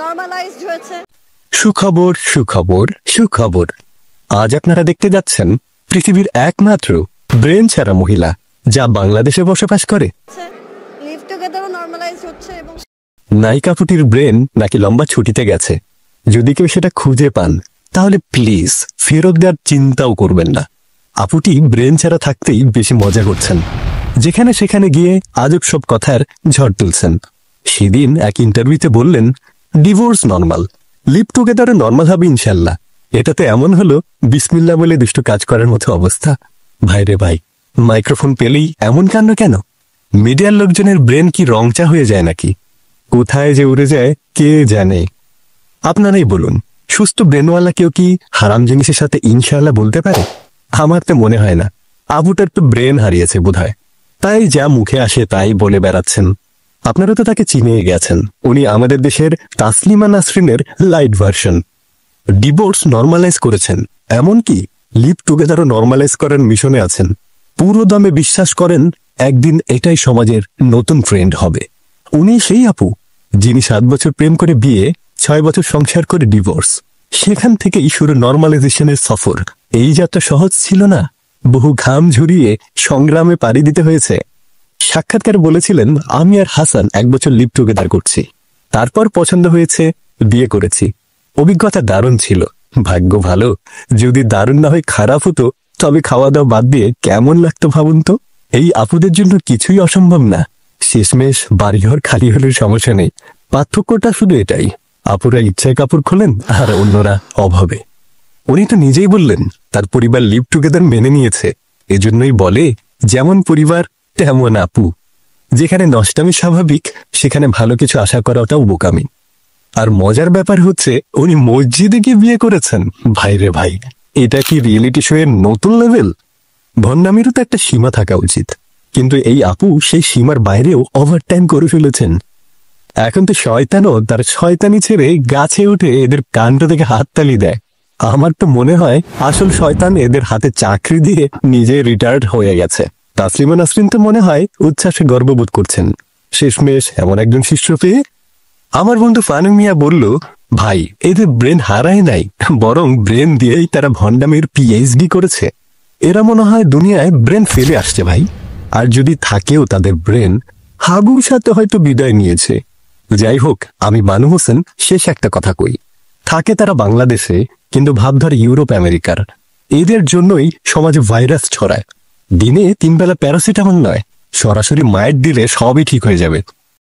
Normalised হয়েছে। সুখবর সুখবর সুখবর, আজ আপনারা দেখতে যাচ্ছেন পৃথিবীর একমাত্র ব্রেন ছাড়া মহিলা যা বাংলাদেশে বসবাস করে। লিভ টুগেদারও নরমালাইজড হচ্ছে এবং নায়িকা ফুটির ব্রেন নাকি লম্বা ছুটিতে গেছে। যদি কেউ সেটা খুঁজে পান তাহলে প্লিজ ফেরত দেওয়ার চিন্তাও করবেন না। আপুটি ব্রেন ছাড়া থাকতেই বেশি মজা করছেন, যেখানে সেখানে গিয়ে আজব সব কথার ঝড় তুলছেন। সেদিন এক ইন্টারভিউতে বললেন ডিভোর্স নর্মাল, লিভ টুগেদারও নর্মাল হবে ইনশাল্লাহ। এটাতে এমন হলো বিসমিল্লাহ বলে দুষ্ট কাজ করার মতো অবস্থা। ভাইরে ভাই, মাইক্রোফোন পেলেই এমন কাণ্ড কেন? মিডিয়ার লোকজনের ব্রেন কি রংচা হয়ে যায় নাকি? কোথায় যে উড়ে যায় কে জানে। আপনারাই বলুন, সুস্থ ব্রেনওয়ালা কেউ কি হারাম জিনিসের সাথে ইনশাআল্লাহ বলতে পারে? আমার তো মনে হয় না। আবুটার তো ব্রেন হারিয়েছে বোধহয়, তাই যা মুখে আসে তাই বলে বেড়াচ্ছেন। আপনারা তো তাকে চিনিয়ে গেছেন, উনি আমাদের দেশের তাসলিমা নাসরিনের লাইট ভার্সন। ডিভোর্স নর্মালাইজ করেছেন, এমনকি লিভ টুগেদারও নর্মালাইজ করার মিশনে আছেন। পুরো দমে বিশ্বাস করেন একদিন এটাই সমাজের নতুন ট্রেন্ড হবে। উনি সেই আপু যিনি 7 বছর প্রেম করে বিয়ে, 6 বছর সংসার করে ডিভোর্স। সেখান থেকেই শুরু নর্মালাইজেশনের সফর। এই যাত্রা সহজ ছিল না, বহু ঘাম ঝরিয়ে সংগ্রামে পাড়ি দিতে হয়েছে। সাক্ষাৎকারে বলেছিলেন, আমি আর হাসান 1 বছর লিভ টুগেদার করছি, তারপর পছন্দ হয়েছে, বিয়ে করেছি। অভিজ্ঞতা দারুণ ছিল। ভাগ্য ভালো, যদি দারুণ না হয় খারাপ হতো তবে খাওয়া দাওয়া বাদ দিয়ে কেমন লাগতো ভাবুন তো। এই আপুদের জন্য কিছুই অসম্ভব না। শেষমেশ বাড়িঘর খালি হলেও সমস্যা নেই, পার্থক্যটা শুধু এটাই, আপুরা ইচ্ছায় কাপড় খোলেন আর অন্যরা অভাবে। উনি তো নিজেই বললেন তার পরিবার লিভ টুগেদার মেনে নিয়েছে। এজন্যই বলে যেমন পরিবার তেমন আপু। যেখানে নষ্টামি স্বাভাবিক সেখানে ভালো কিছু আশা করাটাও বোকামি। আর মজার ব্যাপার হচ্ছে উনি মসজিদে গিয়ে বিয়ে করেছেন। ভাইরে ভাই, এটা কি রিয়েলিটি শো এর নতুন লেভেল? ভণ্ডামিরও তো একটা সীমা থাকা উচিত, কিন্তু এই আপু সেই সীমার বাইরেও ওভারটাইম করে ফেলেছেন। এখন তো শয়তানও তার শয়তানি ছেড়ে গাছে উঠে এদের কাণ্ড থেকে হাততালি দেয়। আমার তো মনে হয় আসল শয়তান এদের হাতে চাকরি দিয়ে নিজে রিটায়ার্ড হয়ে গেছে। তাসলিমা নাসরিন তো মনে হয় উচ্ছ্বাসে গর্ববোধ করছেন শেষমেশ এমন একজন শিষ্য পেয়ে। আমার বন্ধু ফানু মিয়া বলল, ভাই এদের ব্রেন হারায় নাই, বরং ব্রেন দিয়েই তারা ভণ্ডামির পিএইচডি করেছে। এরা মনে হয় দুনিয়ায় ব্রেন ফেলে আসছে ভাই। আর যদি থাকেও তাদের ব্রেন, হাগুর সাথে হয়তো বিদায় নিয়েছে। যাই হোক, আমি বানু হোসেন শেষ একটা কথা কই, থাকে তারা বাংলাদেশে কিন্তু ভাবধার ইউরোপ আমেরিকার। এদের জন্যই সমাজে ভাইরাস ছড়ায়। দিনে 3 বেলা প্যারাসিটামল নয়, সরাসরি মায়ের দিলে সবই ঠিক হয়ে যাবে।